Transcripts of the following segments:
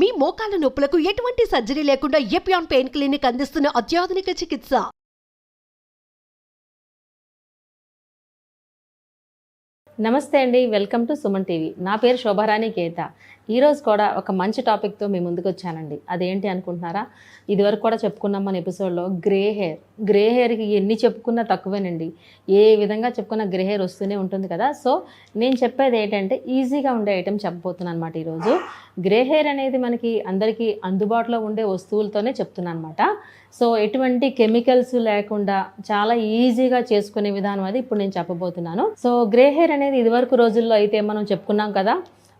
మీ మోకాల నొప్పులకు ఎటువంటి సర్జరీ లేకుండా ఎపియాన్ పెయిన్ క్లినిక్ అందిస్తున్న అత్యాధునిక చికిత్స. నమస్తే అండి, వెల్కమ్ టు సుమన్ టీవీ. నా పేరు శోభారాణి కేత. ఈరోజు కూడా ఒక మంచి టాపిక్తో మీ ముందుకు వచ్చానండి. అదేంటి అనుకుంటున్నారా? ఇదివరకు కూడా చెప్పుకున్నాం మన ఎపిసోడ్లో గ్రే హెయిర్కి ఎన్ని చెప్పుకున్నా తక్కువేనండి. ఏ విధంగా చెప్పుకున్నా గ్రే హెయిర్ వస్తూనే ఉంటుంది కదా. సో నేను చెప్పేది ఏంటంటే ఈజీగా ఉండే ఐటెం చెప్పబోతున్నాను అనమాట. ఈరోజు గ్రే హెయిర్ అనేది మనకి అందరికీ అందుబాటులో ఉండే వస్తువులతోనే చెప్తున్నాను అనమాట. సో ఎటువంటి కెమికల్స్ లేకుండా చాలా ఈజీగా చేసుకునే విధానం అది ఇప్పుడు నేను చెప్పబోతున్నాను. సో గ్రే హెయిర్ అనేది ఇదివరకు రోజుల్లో అయితే మనం చెప్పుకున్నాం కదా,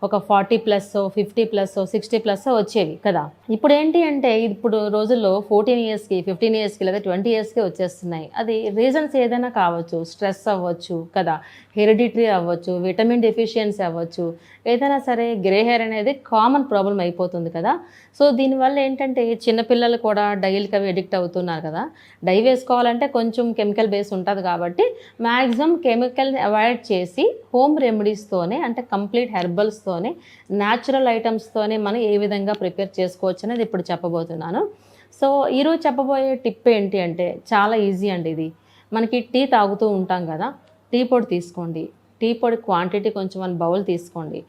ఒక 40+, 50+, 60+ వచ్చేవి కదా. ఇప్పుడు ఏంటి అంటే ఇప్పుడు రోజుల్లో 14 ఇయర్స్కి, 15 ఇయర్స్కి లేదా 20 ఇయర్స్కి వచ్చేస్తున్నాయి. అది రీజన్స్ ఏదైనా కావచ్చు, స్ట్రెస్ అవ్వచ్చు కదా, హెరిడిటరీ అవ్వచ్చు, విటమిన్ డెఫిషియన్సీ అవ్వచ్చు, ఏదైనా సరే గ్రే హెయిర్ అనేది కామన్ ప్రాబ్లం అయిపోతుంది కదా. సో దీనివల్ల ఏంటంటే చిన్నపిల్లలు కూడా డైలకి అవి ఎడిక్ట్ అవుతున్నారు కదా. డై వేసుకోవాలంటే కొంచెం కెమికల్ బేస్ ఉంటుంది కాబట్టి మ్యాక్సిమం కెమికల్ని అవాయిడ్ చేసి హోమ్ రెమెడీస్తోనే, అంటే కంప్లీట్ హెర్బల్స్తోనే, న్యాచురల్ ఐటమ్స్తోనే మనం ఏ విధంగా ప్రిపేర్ చేసుకోవచ్చు అనేది ఇప్పుడు చెప్పబోతున్నాను. సో ఈరోజు చెప్పబోయే టిప్ ఏంటి అంటే చాలా ఈజీ అండి. ఇది మనకి టీ తాగుతూ ఉంటాం కదా, టీ పొడి తీసుకోండి. టీ పొడి క్వాంటిటీ కొంచెం 1 బౌల్ తీసుకోండి.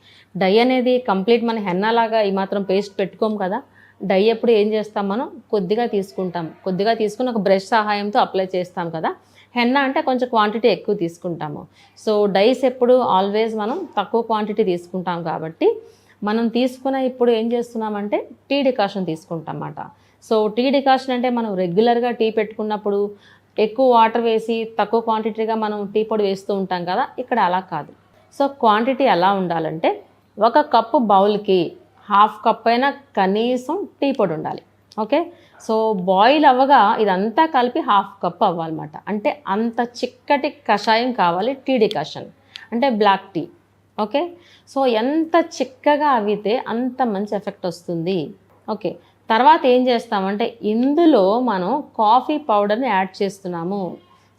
డై అనేది కంప్లీట్ మన హెన్నాలాగా ఈ మాత్రం పేస్ట్ పెట్టుకోము కదా. డై ఎప్పుడు ఏం చేస్తాం, మనం కొద్దిగా తీసుకుంటాం, కొద్దిగా తీసుకుని ఒక బ్రష్ సహాయంతో అప్లై చేస్తాం కదా. హెన్నా అంటే కొంచెం క్వాంటిటీ ఎక్కువ తీసుకుంటాము. సో డైస్ ఎప్పుడు ఆల్వేస్ మనం తక్కువ క్వాంటిటీ తీసుకుంటాం కాబట్టి మనం తీసుకున్న ఇప్పుడు ఏం చేస్తున్నామంటే టీ డికాషన్ తీసుకుంటాం అన్నమాట. సో టీ డికాషన్ అంటే మనం రెగ్యులర్గా టీ పెట్టుకున్నప్పుడు ఎక్కువ వాటర్ వేసి తక్కువ క్వాంటిటీగా మనం టీ పొడి వేస్తూ ఉంటాం కదా. ఇక్కడ అలా కాదు. సో క్వాంటిటీ ఎలా ఉండాలంటే 1 కప్పు బౌల్కి 1/2 కప్ అయినా కనీసం టీ పొడి ఉండాలి. ఓకే. సో బాయిల్ అవ్వగా ఇదంతా కలిపి 1/2 కప్ అవ్వాలన్నమాట. అంటే అంత చిక్కటి కషాయం కావాలి టీ డికాషన్, అంటే బ్లాక్ టీ. ఓకే. సో ఎంత చిక్కగా అవితే అంత మంచి ఎఫెక్ట్ వస్తుంది. ఓకే. తర్వాత ఏం చేస్తామంటే ఇందులో మనం కాఫీ పౌడర్ని యాడ్ చేస్తున్నాము.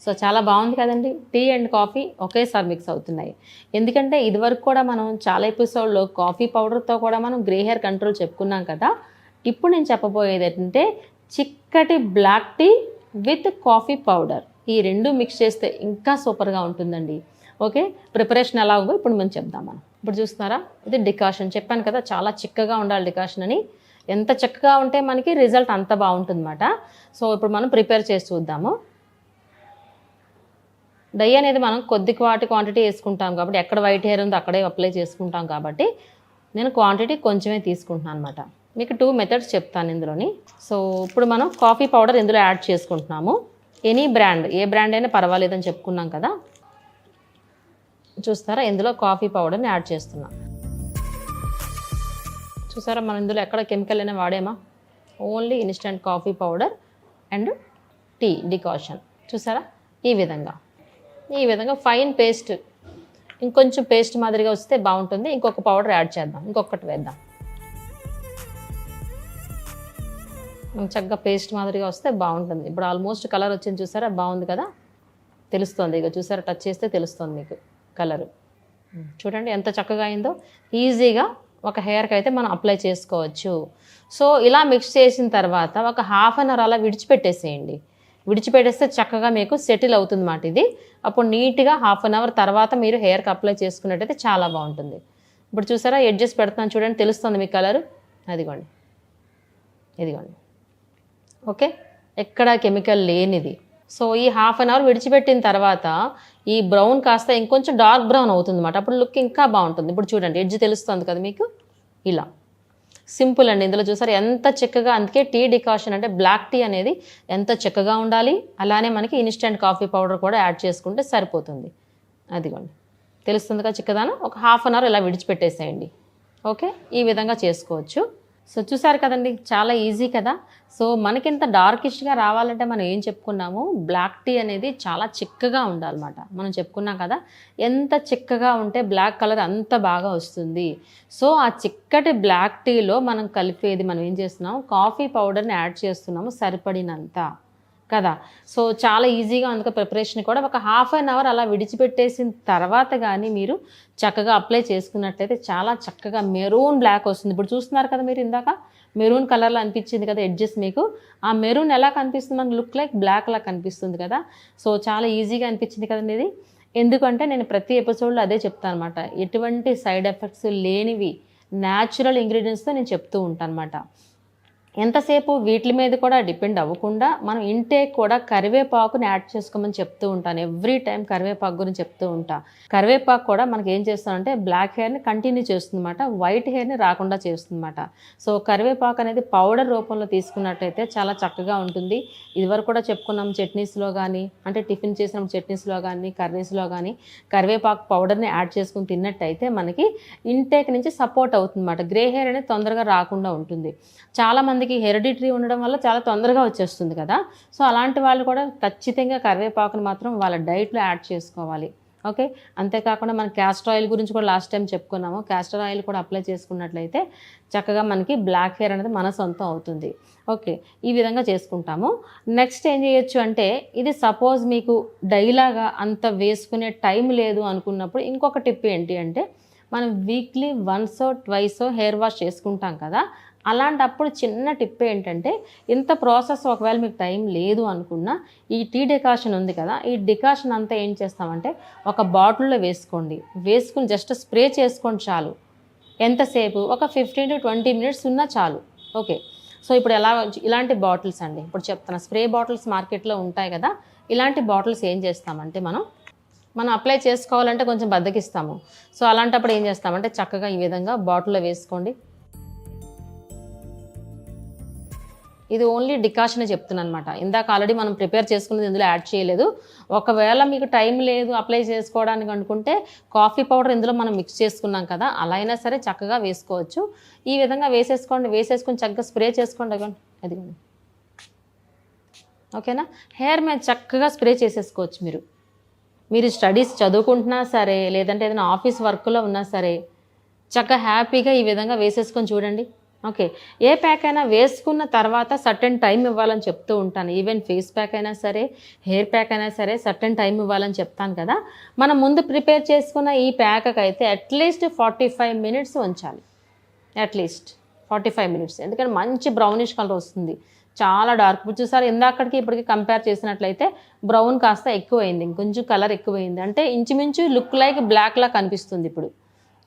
సో చాలా బాగుంది కదండి. టీ అండ్ కాఫీ ఒకేసారి మిక్స్ అవుతున్నాయి. ఎందుకంటే ఇదివరకు కూడా మనం చాలా ఎపిసోడ్లో కాఫీ పౌడర్తో కూడా మనం గ్రే హెయిర్ కంట్రోల్ చెప్పుకున్నాం కదా. ఇప్పుడు నేను చెప్పబోయేది ఏంటంటే చిక్కటి black tea with coffee powder, ఈ 2 మిక్స్ చేస్తే ఇంకా సూపర్గా ఉంటుందండి. ఓకే. ప్రిపరేషన్ ఎలాగో ఇప్పుడు మనం చెప్దాం. ఇప్పుడు చూస్తున్నారా, ఇది డికాషన్. చెప్పాను కదా చాలా చిక్కగా ఉండాలి డికాషన్ అని. ఎంత చక్కగా ఉంటే మనకి రిజల్ట్ అంత బాగుంటుందన్నమాట. సో ఇప్పుడు మనం ప్రిపేర్ చేసి చూద్దాము. డై అనేది మనం క్వాంటిటీ వేసుకుంటాం కాబట్టి, ఎక్కడ వైట్ హెయిర్ ఉందో అక్కడే అప్లై చేసుకుంటాం కాబట్టి నేను క్వాంటిటీ కొంచెమే తీసుకుంటున్నాను అనమాట. మీకు 2 మెథడ్స్ చెప్తాను ఇందులోని. సో ఇప్పుడు మనం కాఫీ పౌడర్ ఇందులో యాడ్ చేసుకుంటున్నాము. ఎనీ బ్రాండ్, ఏ బ్రాండ్ అయినా పర్వాలేదని చెప్పుకున్నాం కదా. చూస్తారా, ఇందులో కాఫీ పౌడర్ని యాడ్ చేస్తున్నాం. చూసారా, మనం ఇందులో ఎక్కడ కెమికల్ అయినా వాడేమా, only instant coffee powder and tea decoction. చూసారా, ఈ విధంగా ఫైన్ పేస్ట్, ఇంకొంచెం పేస్ట్ మాదిరిగా వస్తే బాగుంటుంది. ఇంకొక పౌడర్ యాడ్ చేద్దాం, ఇంకొకటి వేద్దాం. చక్కగా పేస్ట్ మాదిరిగా వస్తే బాగుంటుంది. ఇప్పుడు ఆల్మోస్ట్ కలర్ వచ్చింది చూసారా, బాగుంది కదా, తెలుస్తుంది. ఇక చూసారా, టచ్ చేస్తే తెలుస్తుంది మీకు కలరు. చూడండి ఎంత చక్కగా అయిందో. ఈజీగా ఒక హెయిర్కి అయితే మనం అప్లై చేసుకోవచ్చు. సో ఇలా మిక్స్ చేసిన తర్వాత ఒక 1/2 అవర్ అలా విడిచిపెట్టేసేయండి. విడిచిపెట్టేస్తే చక్కగా మీకు సెటిల్ అవుతుంది అన్నమాట ఇది. అప్పుడు నీట్గా 1/2 అవర్ తర్వాత మీరు హెయిర్కి అప్లై చేసుకున్నట్టయితే చాలా బాగుంటుంది. ఇప్పుడు చూసారా, ఎడ్జెస్ పెడుతున్నాను చూడండి, తెలుస్తుంది మీకు కలరు. ఇదిగోండి. ఓకే. ఎక్కడ కెమికల్ లేనిది. సో ఈ 1/2 అవర్ విడిచిపెట్టిన తర్వాత ఈ బ్రౌన్ కాస్త ఇంకొంచెం డార్క్ బ్రౌన్ అవుతుంది అన్నమాట. అప్పుడు లుక్ ఇంకా బాగుంటుంది. ఇప్పుడు చూడండి, ఎడ్జ్ తెలుస్తుంది కదా మీకు. ఇలా సింపుల్ అండి. ఇందులో చూసారు ఎంత చక్కగా. అందుకే టీ డికాషన్ అంటే బ్లాక్ టీ అనేది ఎంత చక్కగా ఉండాలి. అలానే మనకి ఇన్స్టెంట్ కాఫీ పౌడర్ కూడా యాడ్ చేసుకుంటే సరిపోతుంది. అదిగోండి, తెలుస్తుంది కదా చిక్కదానం. ఒక 1/2 అవర్ ఇలా విడిచిపెట్టేసేయండి. ఓకే, ఈ విధంగా చేసుకోవచ్చు. సో చూసారు కదండి, చాలా ఈజీ కదా. సో మనకింత డార్కిష్గా రావాలంటే మనం ఏం చెప్పుకున్నాము, బ్లాక్ టీ అనేది చాలా చిక్కగా ఉండాలన్నమాట. మనం చెప్పుకున్నాం కదా, ఎంత చిక్కగా ఉంటే బ్లాక్ కలర్ అంత బాగా వస్తుంది. సో ఆ చిక్కటి బ్లాక్ టీలో మనం కలిపేది, మనం ఏం చేస్తున్నాము, కాఫీ పౌడర్ని యాడ్ చేస్తున్నాము సరిపడినంత. కదా. సో చాలా ఈజీగా అందుకే ప్రిపరేషన్ కూడా ఒక హాఫ్ అన్ అవర్ అలా విడిచిపెట్టేసిన తర్వాత కానీ మీరు చక్కగా అప్లై చేసుకున్నట్లయితే చాలా చక్కగా మెరూన్ బ్లాక్ వస్తుంది. ఇప్పుడు చూస్తున్నారు కదా మీరు, ఇందాక మెరూన్ కలర్లో అనిపించింది కదా ఎడ్జెస్ మీకు. ఆ మెరూన్ ఎలా కనిపిస్తుంది, మనకు లుక్ లైక్ బ్లాక్ లా కనిపిస్తుంది కదా. సో చాలా ఈజీగా అనిపించింది కదండి ఇది. ఎందుకంటే నేను ప్రతి ఎపిసోడ్లో అదే చెప్తాను అనమాట, ఎటువంటి సైడ్ ఎఫెక్ట్స్ లేనివి న్యాచురల్ ఇంగ్రీడియంట్స్తో నేను చెప్తూ ఉంటాను అనమాట. ఎంతసేపు వీటి మీద కూడా డిపెండ్ అవ్వకుండా మనం ఇంటేక్ కూడా కరివేపాకుని యాడ్ చేసుకోమని చెప్తూ ఉంటాను. ఎవ్రీ టైం కరివేపాకు గురించి చెప్తూ ఉంటా. కరివేపాకు కూడా మనకి ఏం చేస్తామంటే బ్లాక్ హెయిర్ని కంటిన్యూ చేస్తుందన్నమాట, వైట్ హెయిర్ని రాకుండా చేస్తుందన్నమాట. సో కరివేపాకు అనేది పౌడర్ రూపంలో తీసుకున్నట్టయితే చాలా చక్కగా ఉంటుంది. ఇదివరకు కూడా చెప్పుకున్నాం, చట్నీస్లో కానీ అంటే టిఫిన్ చేసిన చట్నీస్లో కానీ కర్రీస్లో కానీ కరివేపాకు పౌడర్ని యాడ్ చేసుకుని తిన్నట్టయితే మనకి ఇంటేక్ నుంచి సపోర్ట్ అవుతుందన్నమాట. గ్రే హెయిర్ అనేది తొందరగా రాకుండా ఉంటుంది. చాలామందికి హెరిడిటరీ ఉండడం వల్ల చాలా తొందరగా వచ్చేస్తుంది కదా. సో అలాంటి వాళ్ళు కూడా ఖచ్చితంగా కరివేపాకుని మాత్రం వాళ్ళ డైట్లో యాడ్ చేసుకోవాలి. ఓకే, అంతేకాకుండా మనం క్యాస్టర్ ఆయిల్ గురించి కూడా లాస్ట్ టైం చెప్పుకున్నాము. క్యాస్టర్ ఆయిల్ కూడా అప్లై చేసుకున్నట్లయితే చక్కగా మనకి బ్లాక్ హెయిర్ అనేది మన సొంతం అవుతుంది. ఓకే, ఈ విధంగా చేసుకుంటాము. నెక్స్ట్ ఏం చేయొచ్చు అంటే, ఇది సపోజ్ మీకు డైలాగా అంత వేసుకునే టైం లేదు అనుకున్నప్పుడు ఇంకొక టిప్ ఏంటి అంటే, మనం వీక్లీ వన్సో ట్వైసో హెయిర్ వాష్ చేసుకుంటాం కదా. అలాంటప్పుడు చిన్న టిప్ ఏంటంటే, ఇంత ప్రాసెస్ ఒకవేళ మీకు టైం లేదు అనుకున్నా ఈ టీ డికాషన్ ఉంది కదా, ఈ డికాషన్ అంతా ఏం చేస్తామంటే ఒక బాటిల్లో వేసుకుని జస్ట్ స్ప్రే చేసుకోండి చాలు. ఎంతసేపు, ఒక 15 to 20 minutes ఉన్నా చాలు. ఓకే, సో ఇప్పుడు ఇలాంటి బాటిల్స్ అండి, ఇప్పుడు చెప్తాను, స్ప్రే బాటిల్స్ మార్కెట్లో ఉంటాయి కదా. ఇలాంటి బాటిల్స్ ఏం చేస్తామంటే మనం అప్లై చేసుకోవాలంటే కొంచెం బద్దకిస్తాము. సో అలాంటప్పుడు ఏం చేస్తామంటే చక్కగా ఈ విధంగా బాటిల్లో వేసుకోండి. ఇది ఓన్లీ డికాషనే చెప్తున్నాను అనమాట. ఇందాక ఆల్రెడీ మనం ప్రిపేర్ చేసుకున్నది ఇందులో యాడ్ చేయలేదు. ఒకవేళ మీకు టైం లేదు అప్లై చేసుకోవడానికి అనుకుంటే కాఫీ పౌడర్ ఇందులో మనం మిక్స్ చేసుకున్నాం కదా, అలా అయినా సరే చక్కగా వేసుకోవచ్చు. ఈ విధంగా వేసేసుకొని చక్కగా స్ప్రే చేసుకోండి. అదిగోండి, ఓకేనా. హెయిర్ మీద చక్కగా స్ప్రే చేసేసుకోవచ్చు. మీరు స్టడీస్ చదువుకుంటున్నా సరే, లేదంటే ఏదైనా ఆఫీస్ వర్క్లో ఉన్నా సరే చక్కగా హ్యాపీగా ఈ విధంగా వేసేసుకొని చూడండి. ఓకే, ఏ ప్యాక్ అయినా వేసుకున్న తర్వాత సర్టెన్ టైం ఇవ్వాలని చెప్తూ ఉంటాను. ఈవెన్ ఫేస్ ప్యాక్ అయినా సరే, హెయిర్ ప్యాక్ అయినా సరే సర్టెన్ టైం ఇవ్వాలని చెప్తాను కదా. మనం ముందు ప్రిపేర్ చేసుకున్న ఈ ప్యాక్కి అయితే అట్లీస్ట్ 45 minutes ఉంచాలి. అట్లీస్ట్ 45 minutes, ఎందుకంటే మంచి బ్రౌనిష్ కలర్ వస్తుంది. చాలా డార్క్. ఇప్పుడు చూసారు, ఇందాకడికి ఇప్పటికి కంపేర్ చేసినట్లయితే బ్రౌన్ కాస్త ఎక్కువైంది, ఇంకొంచెం కలర్ ఎక్కువైంది. అంటే ఇంచుమించు లుక్ లైక్ బ్లాక్లా కనిపిస్తుంది ఇప్పుడు.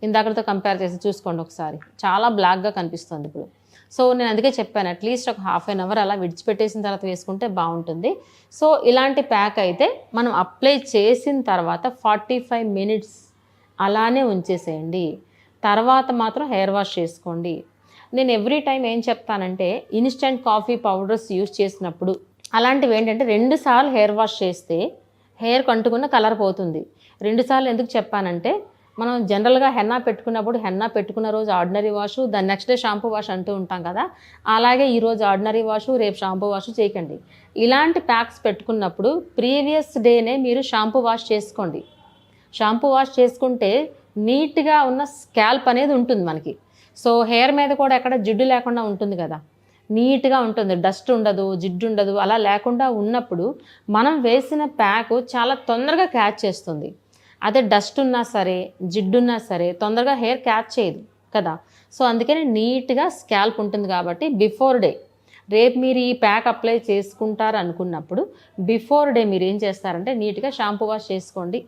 ఇందాకటితో కంపేర్ చేసి చూసుకోండి ఒకసారి, చాలా బ్లాక్గా కనిపిస్తుంది ఇప్పుడు. సో నేను అందుకే చెప్పాను, అట్లీస్ట్ ఒక హాఫ్ అన్ అవర్ అలా విడిచిపెట్టేసిన తర్వాత వేసుకుంటే బాగుంటుంది. సో ఇలాంటి ప్యాక్ అయితే మనం అప్లై చేసిన తర్వాత 45 minutes అలానే ఉంచేసేయండి. తర్వాత మాత్రం హెయిర్ వాష్ చేసుకోండి. నేను ఎవ్రీ టైం ఏం చెప్తానంటే, ఇన్స్టెంట్ కాఫీ పౌడర్స్ యూజ్ చేసినప్పుడు అలాంటివి ఏంటంటే 2 సార్లు హెయిర్ వాష్ చేస్తే హెయిర్కి అంటుకున్న కలర్ పోతుంది. 2 సార్లు ఎందుకు చెప్పానంటే, మనం జనరల్గా హెన్నా పెట్టుకున్న రోజు ఆర్డినరీ వాషు, దాని నెక్స్ట్ డే షాంపూ వాష్ అంటూ ఉంటాం కదా. అలాగే ఈరోజు ఆర్డినరీ వాషు, రేపు షాంపూ వాషు చేయకండి. ఇలాంటి ప్యాక్స్ పెట్టుకున్నప్పుడు ప్రీవియస్ డేనే మీరు షాంపూ వాష్ చేసుకోండి. షాంపూ వాష్ చేసుకుంటే నీట్గా ఉన్న స్కాల్ప్ అనేది ఉంటుంది మనకి. సో హెయిర్ మీద కూడా ఎక్కడ జిడ్డు లేకుండా ఉంటుంది కదా, నీట్గా ఉంటుంది, డస్ట్ ఉండదు, జిడ్డు ఉండదు. అలా లేకుండా ఉన్నప్పుడు మనం వేసిన ప్యాక్ చాలా తొందరగా క్యాచ్ చేస్తుంది. అదే డస్ట్ ఉన్నా సరే, జిడ్డున్నా సరే తొందరగా హెయిర్ క్యాచ్ చేయదు కదా. సో అందుకని నీట్గా స్కాల్ప్ ఉంటుంది కాబట్టి బిఫోర్ డే, రేపు మీరు ఈ ప్యాక్ అప్లై చేసుకుంటారు అనుకున్నప్పుడు బిఫోర్ డే మీరు ఏం చేస్తారంటే నీట్గా షాంపూ వాష్ చేసుకోండి.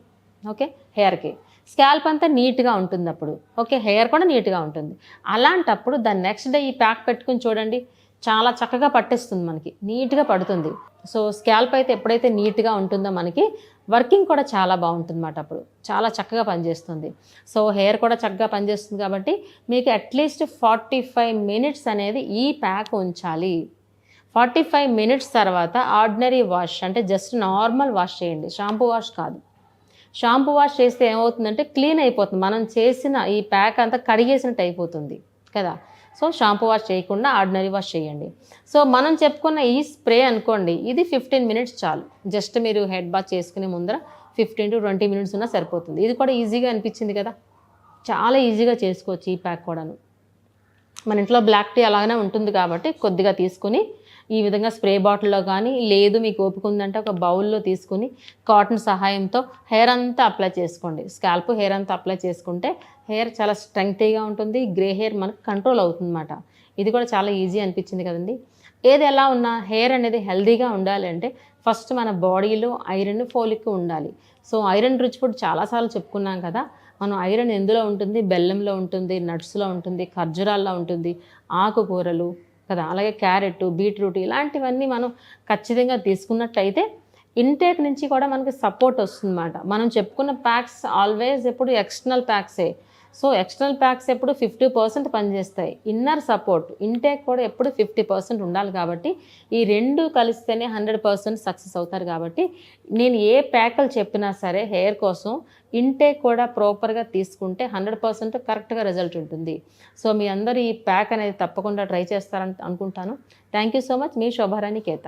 ఓకే, హెయిర్కి స్కాల్ప్ అంతా నీట్గా ఉంటుంది అప్పుడు. ఓకే, హెయిర్ కూడా నీట్గా ఉంటుంది. అలాంటప్పుడు దాని నెక్స్ట్ డే ఈ ప్యాక్ పెట్టుకుని చూడండి, చాలా చక్కగా పట్టేస్తుంది, మనకి నీట్గా పడుతుంది. సో స్కాల్ప్ అయితే ఎప్పుడైతే నీట్గా ఉంటుందో మనకి వర్కింగ్ కూడా చాలా బాగుంటుంది అన్నమాట. అప్పుడు చాలా చక్కగా పనిచేస్తుంది. సో హెయిర్ కూడా చక్కగా పనిచేస్తుంది కాబట్టి మీకు అట్లీస్ట్ 45 minutes అనేది ఈ ప్యాక్ ఉంచాలి. 45 minutes తర్వాత ఆర్డినరీ వాష్ అంటే జస్ట్ నార్మల్ వాష్ చేయండి, షాంపూ వాష్ కాదు. షాంపూ వాష్ చేస్తే ఏమవుతుందంటే క్లీన్ అయిపోతుంది, మనం చేసిన ఈ ప్యాక్ అంతా కడిగేసినట్టు అయిపోతుంది కదా. సో షాంపూ వాష్ చేయకుండా ఆర్డినరీ వాష్ చేయండి. సో మనం చెప్పుకున్న ఈ స్ప్రే అనుకోండి, ఇది 15 minutes చాలు. జస్ట్ మీరు హెడ్ బాత్ చేసుకునే ముందర 15 to 20 minutes ఉన్నా సరిపోతుంది. ఇది కూడా ఈజీగా అనిపించింది కదా, చాలా ఈజీగా చేసుకోవచ్చు ఈ ప్యాక్ కూడాను. మన ఇంట్లో బ్లాక్ టీ అలాగనే ఉంటుంది కాబట్టి కొద్దిగా తీసుకుని ఈ విధంగా స్ప్రే బాటిల్లో కానీ, లేదు మీకు ఓపిక ఉందంటే ఒక బౌల్లో తీసుకుని కాటన్ సహాయంతో హెయిర్ అంతా అప్లై చేసుకోండి. స్కాల్ప్ హెయిర్ అంతా అప్లై చేసుకుంటే హెయిర్ చాలా స్ట్రెంగ్తీగా ఉంటుంది. గ్రే హెయిర్ మనకు కంట్రోల్ అవుతుందన్నమాట. ఇది కూడా చాలా ఈజీ అనిపించింది కదండి. ఏది ఎలా ఉన్నా హెయిర్ అనేది హెల్తీగా ఉండాలి అంటే ఫస్ట్ మన బాడీలో ఐరన్, ఫోలిక్ ఉండాలి. సో ఐరన్ రిచ్ ఫుడ్ చాలాసార్లు చెప్పుకున్నాం కదా. మనం ఐరన్ ఎందులో ఉంటుంది? బెల్లంలో ఉంటుంది, నట్స్లో ఉంటుంది, ఖర్జూరాల్లో ఉంటుంది, ఆకుకూరలు కదా, అలాగే క్యారెట్, బీట్రూట్ ఇలాంటివన్నీ మనం ఖచ్చితంగా తీసుకున్నట్టయితే ఇంటేక్ నుంచి కూడా మనకి సపోర్ట్ వస్తుందన్నమాట. మనం చెప్పుకున్న ప్యాక్స్ ఆల్వేస్ ఎప్పుడు ఎక్స్టర్నల్ ప్యాక్సే. సో ఎక్స్టర్నల్ ప్యాక్స్ ఎప్పుడు 50% పనిచేస్తాయి. ఇన్నర్ సపోర్ట్ ఇంటేక్ కూడా ఎప్పుడు 50% ఉండాలి. కాబట్టి ఈ రెండు కలిస్తేనే 100% సక్సెస్ అవుతారు. కాబట్టి నేను ఏ ప్యాకులు చెప్పినా సరే హెయిర్ కోసం ఇంటేక్ కూడా ప్రాపర్గా తీసుకుంటే 100% కరెక్ట్గా రిజల్ట్ ఉంటుంది. సో మీ అందరూ ఈ ప్యాక్ అనేది తప్పకుండా ట్రై చేస్తారని అనుకుంటాను. Thank you so much. మీ శోభారాణి కేత.